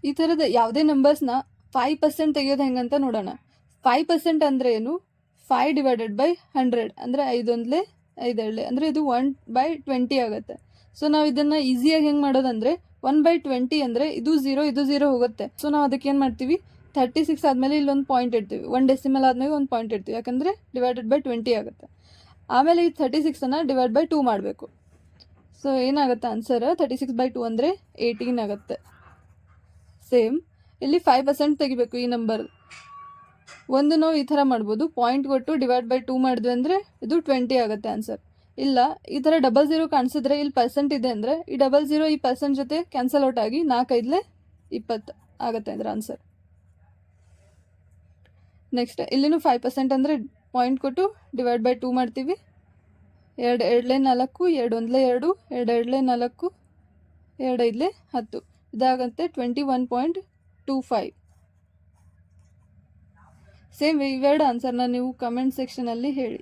ಈ ಥರದ ಯಾವುದೇ ನಂಬರ್ಸ್ನ 5% ತೆಗೆಯೋದು ಹೆಂಗಂತ ನೋಡೋಣ. 5% ಅಂದರೆ ಏನು? 5 ಡಿವೈಡೆಡ್ ಬೈ 100 ಅಂದರೆ 5 ಒಂದಲೇ 5 ಎರಡಲೇ ಅಂದರೆ ಇದು 1/20 ಆಗುತ್ತೆ. ಸೊ ನಾವು ಇದನ್ನು ಈಸಿಯಾಗಿ ಹೆಂಗೆ ಮಾಡೋದಂದರೆ 1/20 ಅಂದರೆ ಇದು 0 ಹೋಗುತ್ತೆ. ಸೊ ನಾವು ಅದಕ್ಕೆ ಏನು ಮಾಡ್ತೀವಿ, 36 ಆದಮೇಲೆ ಇಲ್ಲೊಂದು ಪಾಯಿಂಟ್ ಇಡ್ತೀವಿ, 1 ಡೆಸಿಮಲ್ ಆದಮೇಲೆ ಒಂದು ಪಾಯಿಂಟ್ ಇಡ್ತೀವಿ, ಯಾಕಂದರೆ ಡಿವೈಡೆಡ್ ಬೈ 20 ಆಗುತ್ತೆ. ಆಮೇಲೆ ಈ 36ಅನ್ನು ಡಿವೈಡ್ ಬೈ 2 ಮಾಡಬೇಕು. ಸೊ ಏನಾಗುತ್ತೆ ಆನ್ಸರ್? 36/2 ಅಂದರೆ 18 ಆಗುತ್ತೆ. ಸೇಮ್ ಇಲ್ಲಿ 5% ತೆಗಿಬೇಕು ಈ ನಂಬರ್. ಒಂದು ನಾವು ಈ ಥರ ಮಾಡ್ಬೋದು, ಪಾಯಿಂಟ್ ಕೊಟ್ಟು ಡಿವೈಡ್ ಬೈ 2 ಮಾಡಿದ್ವಿ ಅಂದರೆ ಇದು 20 ಆಗುತ್ತೆ ಆನ್ಸರ್. ಇಲ್ಲ ಈ ಥರ 00 ಕಾಣಿಸಿದ್ರೆ ಇಲ್ಲಿ ಪರ್ಸೆಂಟ್ ಇದೆ ಅಂದರೆ ಈ 00 ಈ ಪರ್ಸೆಂಟ್ ಜೊತೆ ಕ್ಯಾನ್ಸಲ್ ಔಟ್ ಆಗಿ 4×5 20 ಆಗುತ್ತೆ ಅಂದರೆ ಆನ್ಸರ್. ನೆಕ್ಸ್ಟ್ ಇಲ್ಲಿನೂ 5% ಅಂದರೆ ಪಾಯಿಂಟ್ ಕೊಟ್ಟು ಡಿವೈಡ್ ಬೈ 2 ಮಾಡ್ತೀವಿ. 2 ಎರಡಲೇ 4, 2 ಒಂದಲೇ 2, 2 ಎರಡಲೇ 4, 2 ಐದಲೇ 10 ಇದಾಗುತ್ತೆ 21.25. ಸೇಮ್ ಇವೆರಡು ಆನ್ಸರ್ನ ನೀವು ಕಮೆಂಟ್ ಸೆಕ್ಷನಲ್ಲಿ ಹೇಳಿ.